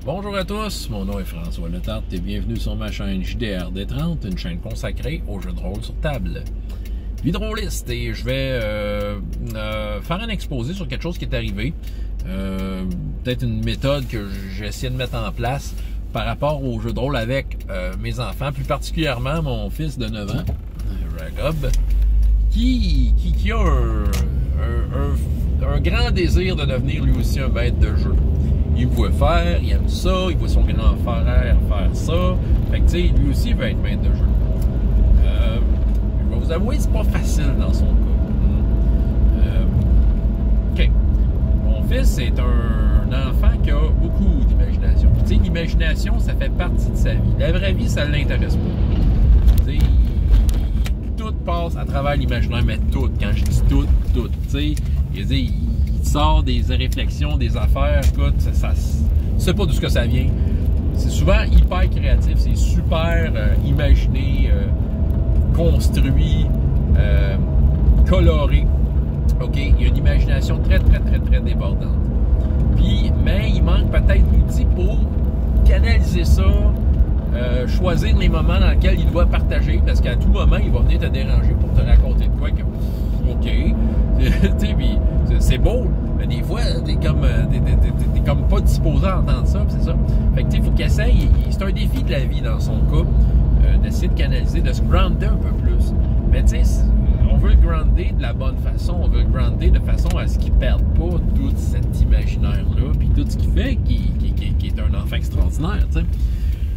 Bonjour à tous, mon nom est François Letarte et bienvenue sur ma chaîne JDR D30, une chaîne consacrée aux jeux de rôle sur table. Vidroliste, et je vais faire un exposé sur quelque chose qui est arrivé, peut-être une méthode que j'ai essayé de mettre en place par rapport aux jeux de rôle avec mes enfants, plus particulièrement mon fils de 9 ans, Jacob, qui a un grand désir de devenir lui aussi un maître de jeu. Il me voit faire, il aime ça, il voit son grand frère faire ça. Fait que, tu sais, lui aussi, il veut être maître de jeu. Je vais vous avouer, c'est pas facile dans son cas. OK. Mon fils est un enfant qui a beaucoup d'imagination. Tu sais, l'imagination, ça fait partie de sa vie. La vraie vie, ça ne l'intéresse pas. Tu sais, tout passe à travers l'imaginaire, mais tout. Quand je dis tout, tu sais, il sort des réflexions, des affaires, écoute, ça tu sais pas d'où que ça vient. C'est souvent hyper créatif, c'est super imaginé, construit, coloré. OK? Il y a une imagination très débordante. Puis, mais il manque peut-être d'outils pour canaliser ça, choisir les moments dans lesquels il doit partager, parce qu'à tout moment, il va venir te déranger pour te raconter de quoi que OK. Puis c'est beau, mais des fois, t'es comme pas disposé à entendre ça, c'est ça. Fait que tu sais, il faut qu'il essaye, c'est un défi de la vie dans son cas, d'essayer de canaliser, de se grounder un peu plus. Mais tu sais, on veut le grounder de la bonne façon, on veut le grounder de façon à ce qu'il ne perde pas tout cet imaginaire-là, puis tout ce qu'il fait, qui est un enfant extraordinaire, tu sais.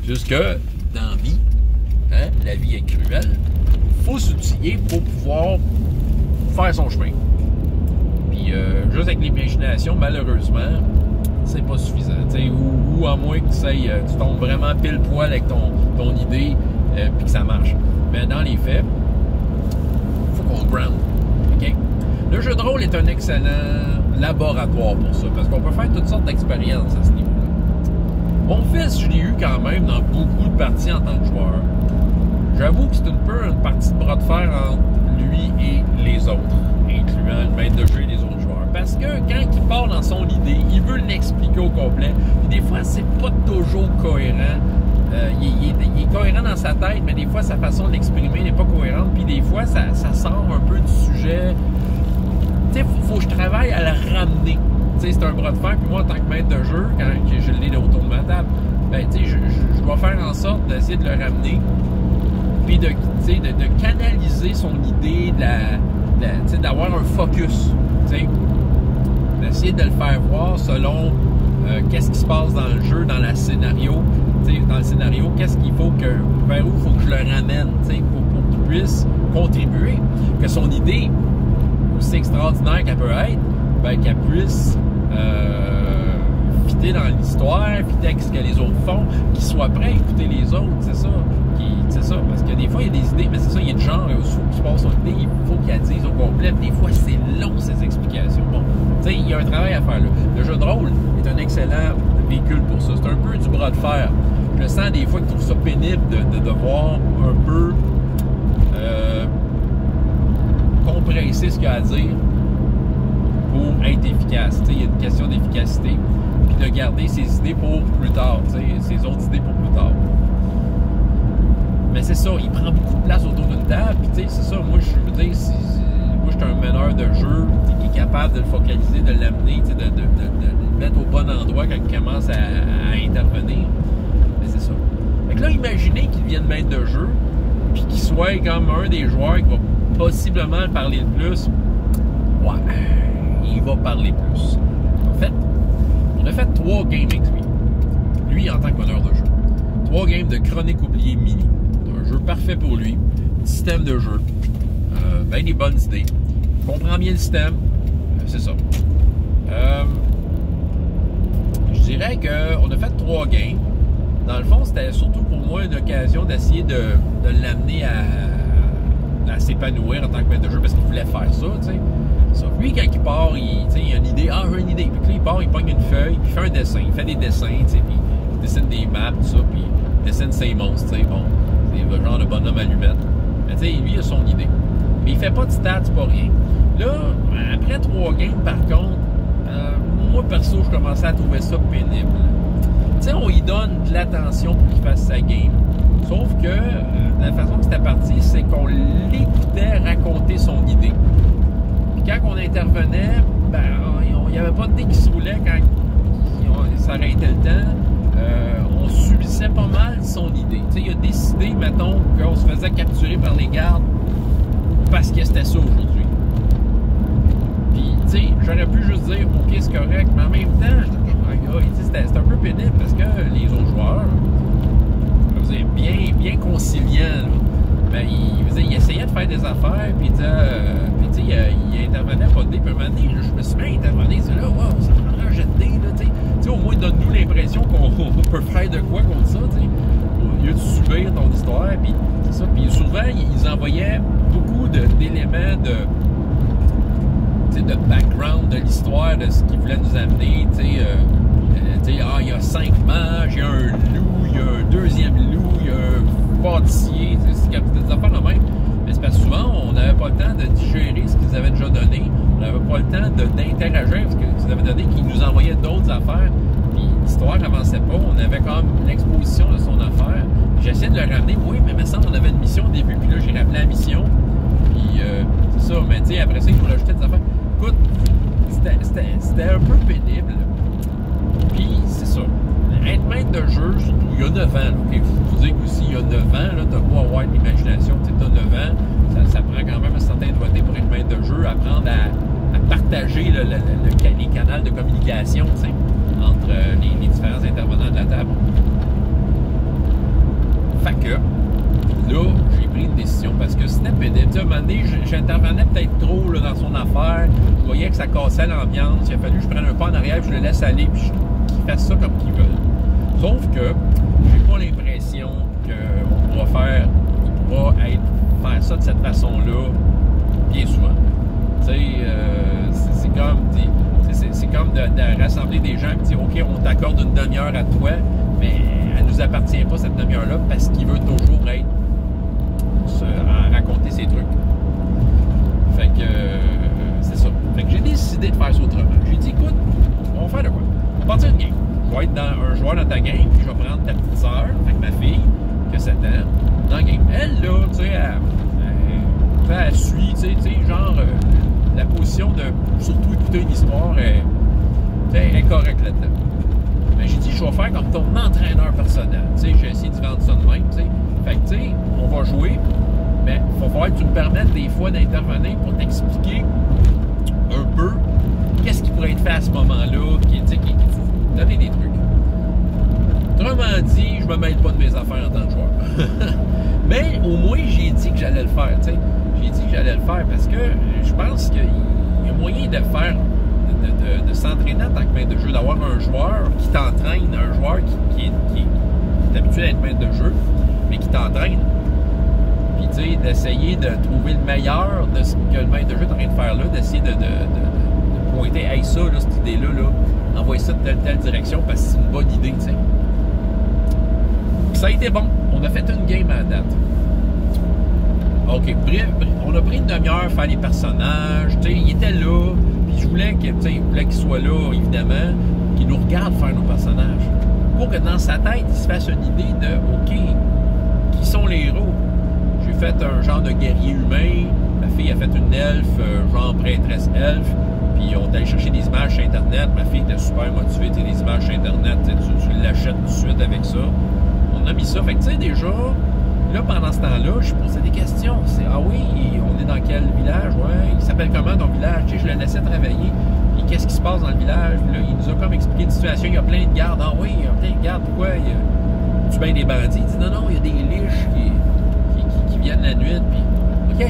Juste que, dans la vie, hein, la vie est cruelle, il faut s'outiller pour pouvoir faire son chemin. Puis juste avec l'imagination, malheureusement, c'est pas suffisant. Ou à moins que tu tombes vraiment pile poil avec ton idée puis que ça marche. Mais dans les faits, il faut qu'on se ground. Okay? Le jeu de rôle est un excellent laboratoire pour ça, parce qu'on peut faire toutes sortes d'expériences à ce niveau-là. Mon fils, je l'ai eu quand même dans beaucoup de parties en tant que joueur. J'avoue que c'est un peu une partie de bras de fer entre lui et les autres, incluant le maître de jeu et les autres joueurs. Parce que quand il part dans son idée, il veut l'expliquer au complet. Puis des fois, c'est pas toujours cohérent. Il est cohérent dans sa tête, mais des fois, sa façon de l'exprimer n'est pas cohérente. Puis des fois, ça sort un peu du sujet. Tu sais, faut que je travaille à le ramener. Tu sais, c'est un bras de fer. Puis moi, en tant que maître de jeu, quand je l'ai autour de ma table, ben, tu sais, je dois faire en sorte d'essayer de le ramener. Puis de canaliser son idée, d'avoir un focus, d'essayer de le faire voir selon qu'est-ce qui se passe dans le jeu, dans le scénario, qu'est-ce qu'il faut vers où il faut que je le ramène, pour qu'il puisse contribuer, que son idée, aussi extraordinaire qu'elle peut être, ben, qu'elle puisse fitter dans l'histoire, fitter avec ce que les autres font, qu'il soit prêt à écouter les autres, c'est ça. C'est ça, parce que des fois, il y a des idées, mais c'est ça, il y a du genre, il faut qu'il passe son idée, il faut qu'il la dise au complet, des fois, c'est long, ces explications. Bon, tu sais, il y a un travail à faire là. Le jeu de rôle est un excellent véhicule pour ça. C'est un peu du bras de fer. Je sens des fois qu'il trouve ça pénible de devoir un peu compresser ce qu'il y a à dire pour être efficace. Tu sais, il y a une question d'efficacité, puis de garder ses idées pour plus tard, tu sais, ses autres idées pour plus tard. Mais c'est ça, il prend beaucoup de place autour d'une table, puis tu sais, c'est ça, moi je veux dire, moi je suis un meneur de jeu qui est capable de le focaliser, de l'amener, de le mettre au bon endroit quand il commence à intervenir. Mais c'est ça. Fait que là, imaginez qu'il devienne maître de jeu, puis qu'il soit comme un des joueurs qui va possiblement parler le plus. Ouais, il va parler plus. En fait, on a fait 3 games avec lui en tant que meneur de jeu. 3 games de Chronique oubliée mini. Un jeu parfait pour lui, système de jeu, ben des bonnes idées, comprend bien le système, c'est ça. Je dirais qu'on a fait 3 games. Dans le fond, c'était surtout pour moi une occasion d'essayer de l'amener à s'épanouir en tant que maître de jeu, parce qu'il voulait faire ça, tu sais. Ça. Lui, quand il part, il a une idée, j'ai une idée. Puis là, il part, il pogne une feuille, puis il fait un dessin, il fait des dessins, tu sais, puis il dessine des maps, tout ça, puis il dessine ses monstres, tu sais, bon. C'est le genre de bonhomme allumette. Mais tu sais, lui, il a son idée. Mais il fait pas de stats, c'est pas rien. Là, après 3 games, par contre, moi, perso, je commençais à trouver ça pénible. Tu sais, on donne de l'attention pour qu'il fasse sa game. Sauf que la façon que c'était parti, c'est qu'on l'écoutait raconter son idée. Puis quand on intervenait, ben, il n'y avait pas de nez qui se roulait quand il s'arrêtait le temps. On subissait pas mal son idée. Tu sais, il a décidé, mettons, qu'on se faisait capturer par les gardes parce que c'était ça aujourd'hui. Puis, tu sais, j'aurais pu juste dire, OK, c'est correct, mais en même temps, c'était un peu pénible parce que les autres joueurs, bien conciliants, ben, il essayait de faire des affaires, puis il intervenait pas de dé. Puis à un moment donné, je me suis mis à intervenir, c'est là, wow, ça prendra un jet de dé, là, tu sais, au moins donne-nous l'impression qu'on peut faire de quoi contre ça, tu sais, au lieu de subir ton histoire, puis c'est ça. Puis souvent, ils envoyaient beaucoup d'éléments de background de l'histoire, de ce qu'ils voulaient nous amener, tu sais, il y a 5 mages, il y a un loup, il y a un deuxième loup, il y a un pâtissier, c'est des affaires de même. Mais c'est parce que souvent, on n'avait pas le temps de digérer ce qu'ils avaient déjà donné, on n'avait pas le temps d'interagir avec ce qu'ils avaient donné, qu'ils nous envoyaient d'autres affaires, puis l'histoire n'avançait pas, on avait comme l'exposition de son affaire. J'essayais de le ramener, oui, mais il me semble qu'on avait une mission au début, puis là, j'ai rappelé la mission, puis c'est ça, mais tu sais, après ça, il faut rajouter des affaires. Écoute, c'était un peu pénible. Puis, c'est ça. Être maître de jeu, surtout, il y a 9 ans. Il faut dire qu'aussi, il y a 9 ans, tu n'as pas à avoir de l'imagination. Tu as 9 ans, ça prend quand même un certain doigté pour être maître de jeu, apprendre à partager les canaux de communication entre les différents intervenants de la table. Fait que, là, j'ai pris une décision parce que c'était pénible. À un moment donné, j'intervenais peut-être trop là, dans son affaire. Je voyais que ça cassait l'ambiance. Il a fallu que je prenne un pas en arrière, je le laisse aller, puis qu'ils fassent ça comme qu'ils veulent. Sauf que j'ai pas l'impression qu'on pourra faire ça de cette façon-là bien souvent. Tu sais, c'est comme de rassembler des gens et dire OK, on t'accorde une demi-heure à toi, mais elle nous appartient pas cette demi-heure-là parce qu'il veut toujours raconter ses trucs. Fait que c'est ça. Fait que j'ai décidé de faire ça autrement. J'ai dit écoute, on va faire de quoi? On va partir une game. Je vais être un joueur dans ta game, puis je vais prendre ta petite sœur, avec ma fille, qui a 7 ans, dans la game. Elle, là, tu sais, elle suit, tu sais, genre, la position de surtout écouter une histoire, elle est correcte là-dedans. Mais j'ai dit, je vais faire comme ton entraîneur personnel. Tu sais, j'ai essayé de vendre ça de même, tu sais. Fait que, tu sais, on va jouer, mais il va falloir que tu me permettes des fois d'intervenir pour t'expliquer un peu qu'est-ce qui pourrait être fait à ce moment-là, qui donner des trucs. Autrement dit, je me mêle pas de mes affaires en tant que joueur. Mais au moins, j'ai dit que j'allais le faire, tu sais. J'ai dit que j'allais le faire parce que je pense qu'il y a moyen de faire, de s'entraîner en tant que maître de jeu, d'avoir un joueur qui t'entraîne, un joueur qui est habitué à être maître de jeu, mais qui t'entraîne. Puis, tu sais, d'essayer de trouver le meilleur de ce que le maître de jeu est en train de faire là, d'essayer de pointer, hey, ça, là, cette idée-là, envoyer ça de telle direction parce que c'est une bonne idée, tu sais. Ça a été bon. On a fait une game à la date. OK, bref, on a pris une demi-heure faire les personnages, tu sais, il était là, puis je voulais qu'il soit là, évidemment, qu'il nous regarde faire nos personnages. Pour que dans sa tête, il se fasse une idée de, OK, qui sont les héros? J'ai fait un genre de guerrier humain, ma fille a fait une elfe, genre prêtresse elfe, puis on est allé chercher des images sur Internet, ma fille était super motivée, tu sais, des images sur Internet, tu l'achètes tout de suite avec ça. On a mis ça, fait que tu sais, déjà, là, pendant ce temps-là, je posais des questions. C'est, ah oui, on est dans quel village? Ouais, il s'appelle comment ton village? Tu sais, je le laissais travailler. Et qu'est-ce qui se passe dans le village? Là, il nous a comme expliqué une situation. Il y a plein de gardes. Ah oui, il y a plein de gardes. Pourquoi? Tu bien des bandits? Il dit, non, il y a des liches qui viennent la nuit. Puis, OK.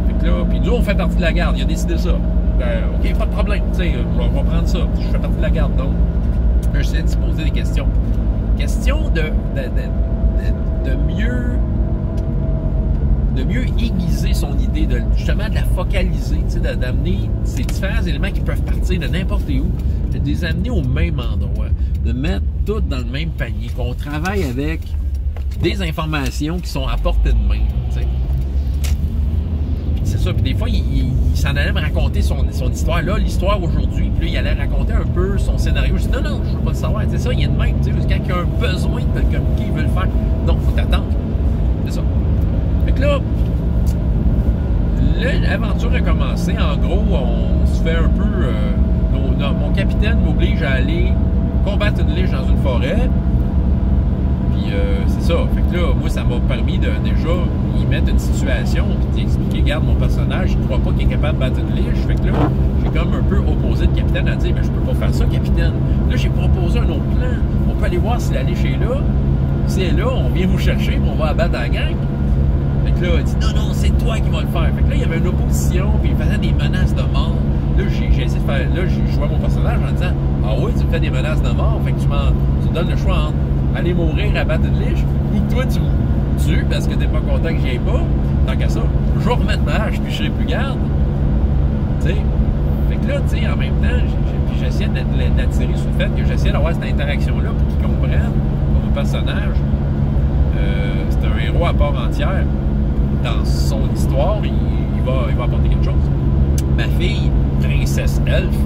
Fait que là, puis nous, on fait partie de la garde. Il a décidé ça. OK, pas de problème. Tu sais, on va prendre ça. Je fais partie de la garde. Donc, j'essaie de se poser des questions. Question de mieux aiguiser son idée, justement de la focaliser, d'amener ces différents éléments qui peuvent partir de n'importe où, de les amener au même endroit, de mettre tout dans le même panier, qu'on travaille avec des informations qui sont à portée de main. Puis c'est ça. Puis des fois, il s'en allait me raconter son histoire. Là, l'histoire aujourd'hui. Puis là, il allait raconter un peu son scénario. Je dis, non, je veux pas le savoir. C'est ça, il y a de même. Tu sais, quand il y a un besoin de te le communiquer, il veut le faire. Donc, il faut t'attendre. C'est ça. Fait que là, l'aventure a commencé. En gros, on se fait un peu... mon capitaine m'oblige à aller combattre une liche dans une forêt. Puis c'est ça. Fait que là, moi, ça m'a permis de déjà y mettre une situation puis d'expliquer, regarde, mon personnage, il ne croit pas qu'il est capable de battre une liche. Fait que là, j'ai comme un peu opposé le capitaine à dire, mais je peux pas faire ça, capitaine. Là, j'ai proposé un autre plan. On peut aller voir si la liche est là. Si elle est là, on vient vous chercher, puis on va abattre la gang. Fait que là, il dit, non, c'est toi qui vas le faire. Fait que là, il y avait une opposition, puis il faisait des menaces de mort. Là, j'ai essayé de faire. Là, je jouais mon personnage en disant, ah oui, tu me fais des menaces de mort, fait que tu me donnes le choix entre aller mourir, abattre une liche, ou que toi, tu me tues parce que t'es pas content que j'y aille pas. Tant qu'à ça, je vais remettre ma hache, puis je serai plus garde. Tu sais. Fait que là, tu sais, en même temps, j'essayais d'attirer sur le fait que j'essayais d'avoir cette interaction-là pour qu'ils comprennent que mon personnage, c'est un héros à part entière. Dans son histoire, il va apporter quelque chose. Ma fille, princesse elfe,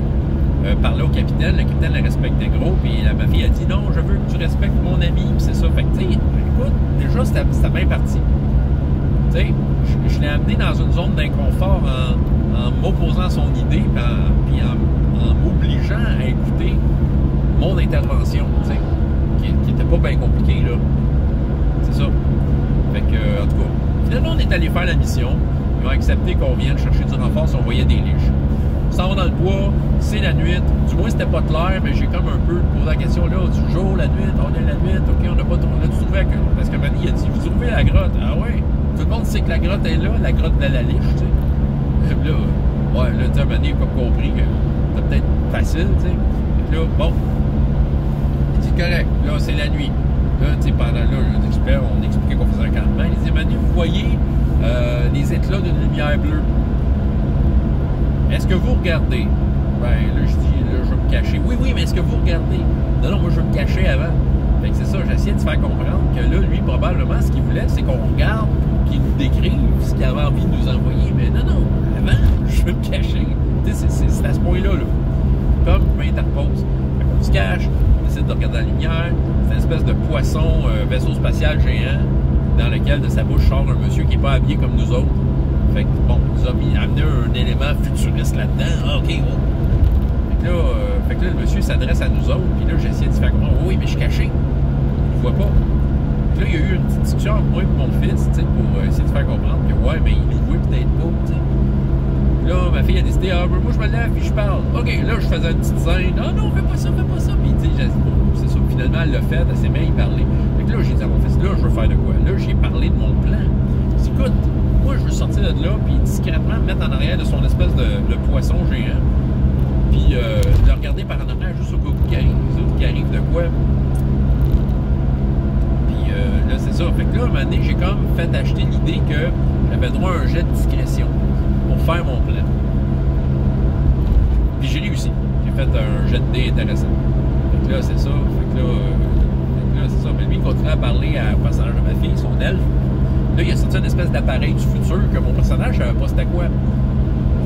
parlait au capitaine. Le capitaine la respectait gros, puis ma fille a dit non, je veux que tu respectes mon ami, puis c'est ça. Fait que, tu sais, écoute, déjà, c'était bien parti. Tu sais, je l'ai amené dans une zone d'inconfort en m'opposant à son idée, puis en m'obligeant à écouter mon intervention, tu sais, qui était pas bien compliquée, là. C'est ça. Fait que, en tout cas, finalement, on est allé faire la mission. Ils ont accepté qu'on vienne chercher du renfort si on voyait des liches. On s'en va dans le bois, c'est la nuit. Du moins, c'était pas clair, mais j'ai comme un peu posé la question là, du jour, la nuit, on est la nuit, ok, on n'a pas trouvé parce que Manny a dit, vous trouvez la grotte? Ah ouais? Tout le monde sait que la grotte est là, la grotte de la liche, tu sais. Là, ouais, là, tu sais, Manny n'a pas compris que c'était peut-être facile, tu sais. Fait que là, bon, il dit correct, là, c'est la nuit. Là, tu sais, pendant là, on expliquait qu'on faisait un campement. Il disait, Manny, vous voyez les éclats d'une lumière bleue. Est-ce que vous regardez? Ben, là, je dis, là, je vais me cacher. Oui, mais est-ce que vous regardez? Non, moi, je vais me cacher avant. Fait que c'est ça, j'essayais de faire comprendre que là, lui, probablement, ce qu'il voulait, c'est qu'on regarde, qu'il nous décrive ce qu'il avait envie de nous envoyer. Mais non, avant, je veux me cacher. Tu sais, c'est à ce point-là, là. Comme, je m'interpose. Fait qu'on se cache, on essaie de regarder la lumière. C'est une espèce de poisson, vaisseau spatial géant, dans lequel de sa bouche sort un monsieur qui n'est pas habillé comme nous autres. Fait que, bon, il nous a amené un élément futuriste là-dedans. Ah, OK, oh. Fait que là, le monsieur s'adresse à nous autres, puis là, j'essayais de faire comment, oui, mais je suis caché. Il ne voit pas. Puis là, il y a eu une petite discussion entre moi et mon fils, tu sais, pour essayer de faire comprendre que, ouais, mais il ne voit peut-être pas, tu sais. Là, ma fille a décidé, ah, ben, moi, je me lève, puis je parle. OK, là, je faisais une petite scène. Ah, non, fais pas ça. Puis, tu sais, c'est ça, finalement, elle l'a fait, elle s'est bien y parler. Fait que là, j'ai dit à mon fils, là, je veux faire de quoi? Là, j'ai parlé de mon plan. J'ai dit, écoute, moi, je veux sortir de là, puis discrètement me mettre en arrière de son espèce de poisson géant, puis le regarder par en arrière juste au cas où il arrive de quoi. Puis là, c'est ça. Fait que là, à un moment donné, j'ai comme fait acheter l'idée que j'avais droit à un jet de discrétion pour faire mon plan. Puis j'ai réussi. J'ai fait un jet de dés intéressant. Fait que là, c'est ça. Fait que là, c'est ça. Mais lui, il continuait à parler au personnage de ma fille, son elfe. Là, il a sorti une espèce d'appareil du futur que mon personnage ne savait pas c'était quoi.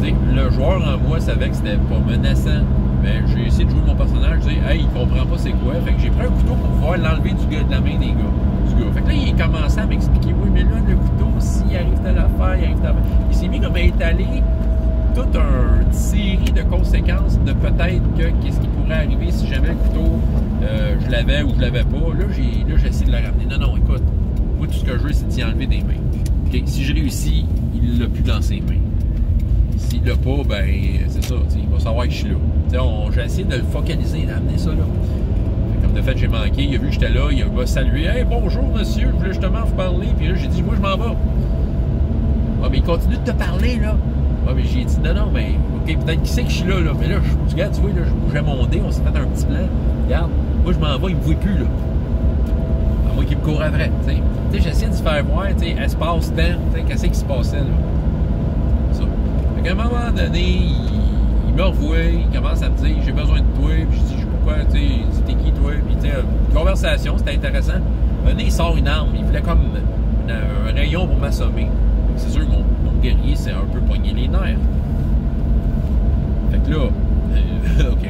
T'sais, le joueur en moi savait que c'était pas menaçant. Mais j'ai essayé de jouer mon personnage, je dis, hey, il comprend pas c'est quoi. Fait que j'ai pris un couteau pour pouvoir l'enlever de la main des gars. Fait que là, il a commencé à m'expliquer, oui, mais là, le couteau, s'il arrive telle affaire, il arrive telle affaire. Il s'est mis comme à étaler toute une série de conséquences de peut-être qu'est-ce qui pourrait arriver si jamais le couteau, je l'avais ou je l'avais pas. Là, j'ai essayé de le ramener. Non, écoute. Moi, tout ce que je veux, c'est d'y enlever des mains. Okay? Si je réussis, il l'a plus dans ses mains. S'il l'a pas, ben, c'est ça. Il va savoir que je suis là. J'ai essayé de le focaliser, d'amener ça là. Comme de fait, j'ai manqué. Il a vu que j'étais là. Il m'a salué. Hey, bonjour, monsieur. Je voulais justement vous parler. Puis là, j'ai dit, moi, je m'en vais. Ah, mais il continue de te parler, là. Ah, mais j'ai dit, non, mais, OK, peut-être qu'il sait que je suis là. Mais là, regarde, tu vois, là, je bougeais mon dé. On s'est fait un petit plan. Regarde, moi, je m'en vais. Il me voit plus, là. À moi qui me court après, tu sais. J'essaie de se faire voir, tu sais, espace-temps, qu'est-ce qui se passait, là. Ça. Fait qu'à un moment donné, il me revoit, il commence à me dire, j'ai besoin de toi, puis je dis, pourquoi, tu sais, c'était qui, toi, puis tu sais, une conversation, c'était intéressant. Un donné, il sort une arme, il voulait comme un rayon pour m'assommer. C'est sûr que mon guerrier s'est un peu pogné les nerfs. Fait que là, OK.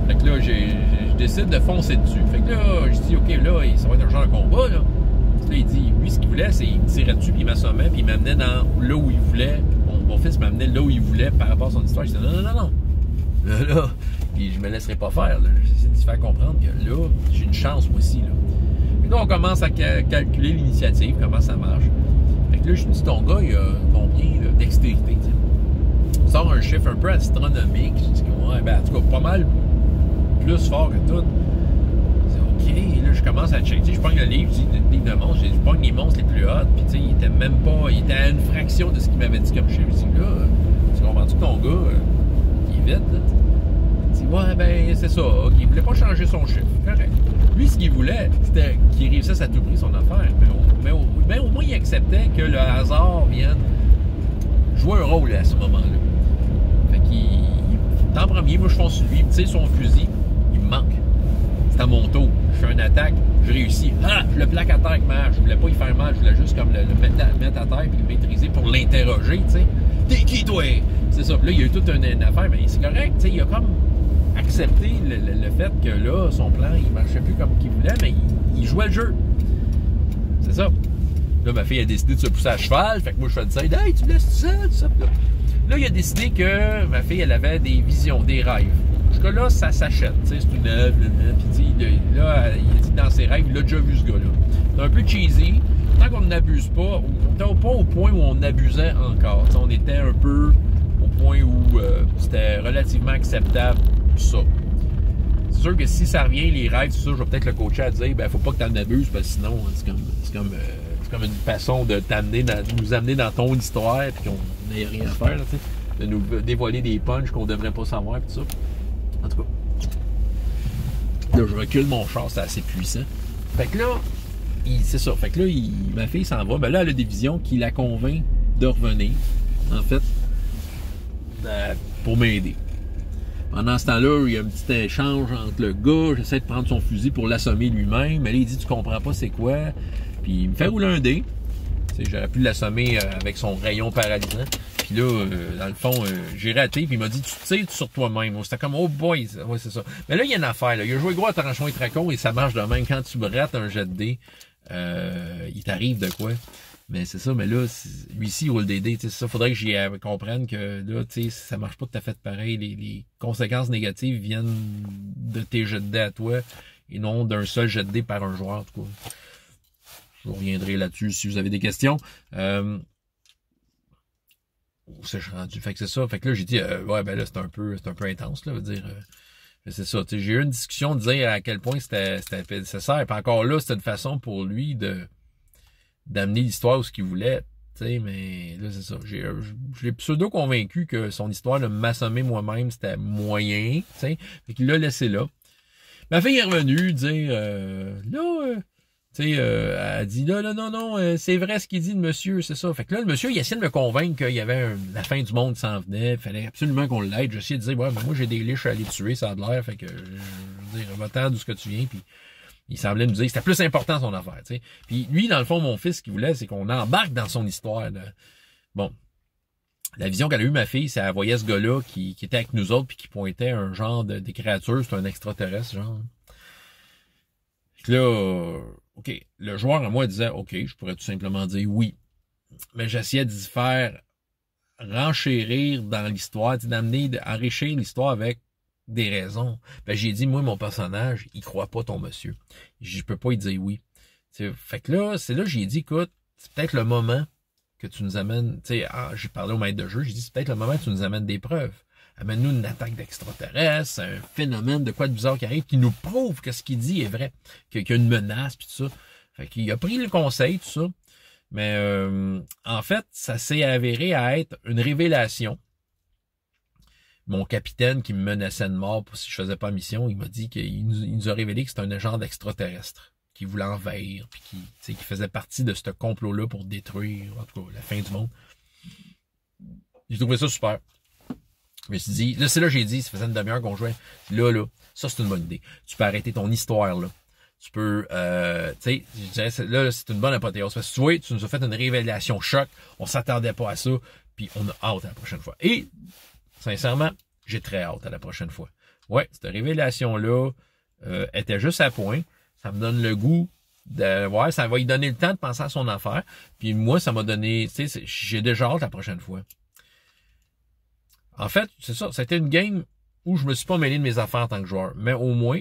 Fait que là, je décide de foncer dessus. Fait que là, je dis, OK, là, ça va être un genre de combat, là. Là, il dit, lui, ce qu'il voulait, c'est qu'il me tirait dessus, puis il m'assommait, puis il m'amenait dans là où il voulait. Mon fils m'amenait là où il voulait par rapport à son histoire. Je disais, non. Là, puis je me laisserai pas faire, là. J'essaie de lui faire comprendre que là, j'ai une chance, moi aussi, là. Et là, on commence à calculer l'initiative, comment ça marche. Fait que là, je me dis, ton gars, il a combien d'extérité, tu sais? Il sort un chiffre un peu astronomique. Je dis, ouais, ben, en tout cas, pas mal plus fort que tout. OK, là, je commence à checker. Je pogne le livre, le livre de monstres, je pogne les monstres les plus hauts, puis tu sais, il était même pas, il était à une fraction de ce qu'il m'avait dit comme chiffre. Je dis, là, tu comprends-tu que ton gars, il est vite, là? Il dit, ouais, ben, c'est ça, OK, il voulait pas changer son chiffre, correct. Lui, ce qu'il voulait, c'était qu'il réussisse à tout prix son affaire, mais au moins, il acceptait que le hasard vienne jouer un rôle à ce moment-là. Fait qu'il, en premier, moi, je fonce sur lui, tu sais, son fusil, il me manque. C'est à mon tour. Je fais une attaque, je réussis. Ah! Je le plaque à terre avec ma hache. Je voulais pas y faire mal, je voulais juste comme le mettre à terre et le maîtriser pour l'interroger, tu sais. T'es qui, toi? C'est ça. Puis là, il y a eu toute une affaire, mais c'est correct, tu sais, il a comme accepté le fait que là, son plan, il marchait plus comme qu'il voulait, mais il jouait le jeu. C'est ça. Là, ma fille a décidé de se pousser à cheval, fait que moi, je fais de ça. Hey, tu laisses ça, tout ça. Là, il a décidé que ma fille, elle avait des visions, des rêves. Jusqu'à là, ça s'achète. C'est une œuvre. Puis là, il a dit que dans ses rêves, il a déjà vu ce gars-là. C'est un peu cheesy. Tant qu'on n'abuse pas, on n'était pas au point où on abusait encore. T'sais, on était un peu au point où c'était relativement acceptable, ça. C'est sûr que si ça revient, les rêves, c'est sûr, je vais peut-être le coacher à dire, ben, faut pas que tu en abuses, parce que sinon, c'est comme une façon de nous amener dans ton histoire, puis qu'on n'ait rien à faire, là, de nous dévoiler des punchs qu'on devrait pas savoir, puis tout ça. En tout cas, là, je recule mon char, c'est assez puissant. Fait que là, c'est ça. Fait que là, ma fille s'en va. Ben là, elle a des visions qui la convainc de revenir, en fait, pour m'aider. Pendant ce temps-là, il y a un petit échange entre le gars. J'essaie de prendre son fusil pour l'assommer lui-même. Mais là, il dit, tu comprends pas c'est quoi. Puis il me fait rouler un dé. J'aurais pu l'assommer avec son rayon paralysant. Puis là, dans le fond, j'ai raté. Puis il m'a dit, tu tires sur toi-même. C'était comme, oh boy, ouais, c'est ça. Mais là, il y a une affaire. Là. Il a joué gros à tranchon et tracon et ça marche de même. Quand tu rates un jet de dé, il t'arrive de quoi? Mais c'est ça, mais là, lui ici, il roule des dés. C'est ça, faudrait que j'y comprenne que là, tu sais, ça marche pas tout à fait pareil. Les conséquences négatives viennent de tes jets de dés à toi et non d'un seul jet de dés par un joueur, en tout cas. Je reviendrai là-dessus si vous avez des questions. Où c'est je rendu? Fait que c'est ça. Fait que là, j'ai dit, ouais, ben là, c'est un peu intense, là, veut dire. C'est ça. J'ai eu une discussion de dire à quel point c'était nécessaire. Puis encore là, c'était une façon pour lui d'amener l'histoire où ce qu'il voulait. T'sais, mais là, c'est ça. Je l'ai pseudo convaincu que son histoire de m'assommer moi-même, c'était moyen. T'sais. Fait qu'il l'a laissé là. Ma fille est revenue dire elle dit là, non, c'est vrai ce qu'il dit le monsieur, c'est ça. Fait que là, le monsieur, il essaie de me convaincre qu'il y avait la fin du monde qui s'en venait. Il fallait absolument qu'on l'aide. J'essayais de dire, ouais, mais moi j'ai des liches à aller tuer, ça a de l'air. Fait que je veux dire, va-t'en d'où ce que tu viens, puis il semblait nous dire que c'était plus important son affaire, tu sais. Puis lui, dans le fond, mon fils, ce qu'il voulait, c'est qu'on embarque dans son histoire. Là. Bon. La vision qu'elle a eue, ma fille, c'est qu'elle voyait ce gars-là qui était avec nous autres puis qui pointait un genre des créatures, c'est un extraterrestre, genre. Fait que là, OK, le joueur à moi disait, OK, je pourrais tout simplement dire oui. Mais j'essayais d'y faire renchérir dans l'histoire, d'enrichir l'histoire avec des raisons. Ben, j'ai dit, moi, mon personnage, il croit pas ton monsieur. Je peux pas lui dire oui. T'sais, fait que là, c'est là que j'ai dit, écoute, c'est peut-être le moment que tu nous amènes, j'ai parlé au maître de jeu, j'ai dit, c'est peut-être le moment que tu nous amènes des preuves. Amène-nous une attaque d'extraterrestres, un phénomène de quoi de bizarre qui arrive, qui nous prouve que ce qu'il dit est vrai, qu'il y a une menace, puis tout ça. Fait qu'il a pris le conseil, tout ça. Mais en fait, ça s'est avéré à être une révélation. Mon capitaine qui me menaçait de mort si je faisais pas mission, il m'a dit qu'il nous a révélé que c'était un agent d'extraterrestre qui voulait envahir, puis qui faisait partie de ce complot-là pour détruire, en tout cas, la fin du monde. J'ai trouvé ça super. Je me suis dit, là, c'est là que j'ai dit, ça faisait une demi-heure qu'on jouait. Là, ça, c'est une bonne idée. Tu peux arrêter ton histoire, là. Tu peux, tu sais, je dirais, là, c'est une bonne apothéose. Parce que tu vois, tu nous as fait une révélation choc. On s'attendait pas à ça. Puis on a hâte à la prochaine fois. Et, sincèrement, j'ai très hâte à la prochaine fois. Ouais, cette révélation-là était juste à point. Ça me donne le goût de ouais, ça va lui donner le temps de penser à son affaire. Puis moi, ça m'a donné, tu sais, j'ai déjà hâte la prochaine fois. En fait, c'est ça. C'était une game où je me suis pas mêlé de mes affaires en tant que joueur. Mais au moins,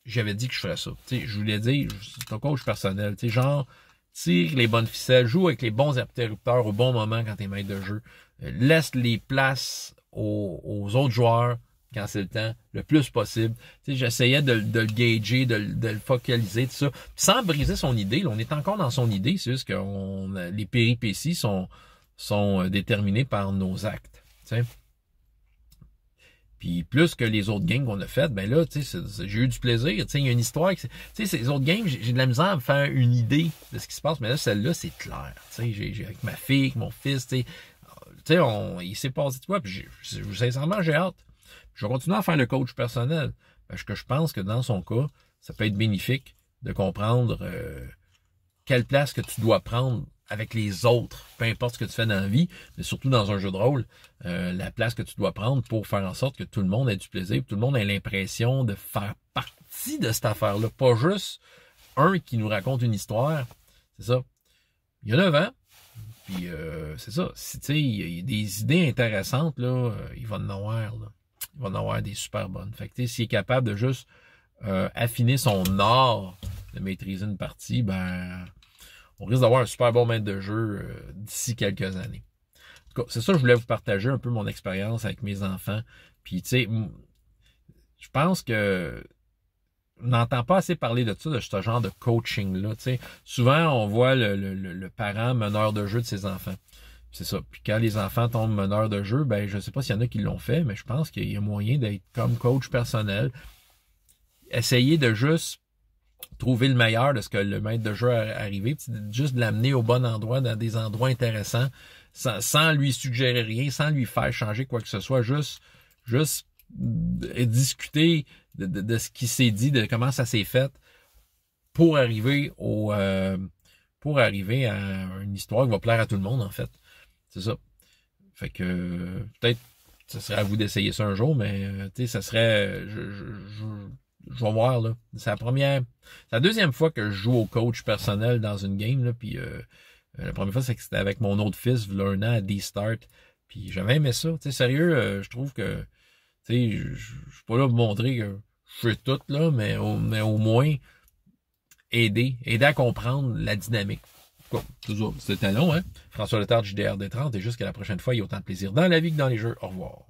j'avais dit que je ferais ça. Tu sais, je voulais dire, c'est un coach personnel. Tu sais, genre, tire les bonnes ficelles, joue avec les bons interrupteurs au bon moment quand t'es maître de jeu. Laisse les places aux autres joueurs quand c'est le temps, le plus possible. Tu sais, j'essayais de le gager, de le focaliser, tout ça, sans briser son idée. Là, on est encore dans son idée, c'est juste que les péripéties sont déterminées par nos actes. Tu sais. Puis plus que les autres games qu'on a faites, ben là, tu sais, j'ai eu du plaisir. Tu sais, il y a une histoire. Tu sais, ces autres games, j'ai de la misère à me faire une idée de ce qui se passe, mais là, celle-là, c'est clair. Tu sais, j'ai avec ma fille, avec mon fils, tu sais, il s'est passé de quoi, puis sincèrement, j'ai hâte. Je vais continuer à faire le coach personnel, parce que je pense que dans son cas, ça peut être bénéfique de comprendre quelle place que tu dois prendre avec les autres, peu importe ce que tu fais dans la vie, mais surtout dans un jeu de rôle, la place que tu dois prendre pour faire en sorte que tout le monde ait du plaisir, que tout le monde ait l'impression de faire partie de cette affaire-là, pas juste un qui nous raconte une histoire, c'est ça. Il y a 9 ans, puis c'est ça, si tu sais, il y a des idées intéressantes, là, il va en avoir, là. Il va en avoir des super bonnes. Fait que tu sais, s'il est capable de juste affiner son art de maîtriser une partie, ben on risque d'avoir un super bon maître de jeu d'ici quelques années. En tout cas, c'est ça que je voulais vous partager un peu mon expérience avec mes enfants. Puis, tu sais, je pense que on n'entend pas assez parler de ça, de ce genre de coaching-là. Tu sais, souvent, on voit le parent meneur de jeu de ses enfants. C'est ça. Puis quand les enfants tombent meneurs de jeu, ben je sais pas s'il y en a qui l'ont fait, mais je pense qu'il y a moyen d'être comme coach personnel. Essayer de juste trouver le meilleur de ce que le maître de jeu a arrivé, puis juste de l'amener au bon endroit, dans des endroits intéressants, sans lui suggérer rien, sans lui faire changer quoi que ce soit, juste discuter de ce qui s'est dit, de comment ça s'est fait, pour arriver à une histoire qui va plaire à tout le monde, en fait. C'est ça. Fait que peut-être ça serait à vous d'essayer ça un jour, mais tu sais, ça serait. Je vais voir là. C'est la deuxième fois que je joue au coach personnel dans une game, là, puis la première fois, c'est que c'était avec mon autre fils, il y a 1 an à D-Start. Puis j'avais aimé ça. Tu sais, sérieux, je trouve que tu sais, je suis pas là pour montrer que je fais tout, là, mais au moins aider à comprendre la dynamique. Toujours, c'était long, hein? François Letard, JDR D30, et jusqu'à la prochaine fois, il y a autant de plaisir dans la vie que dans les jeux. Au revoir.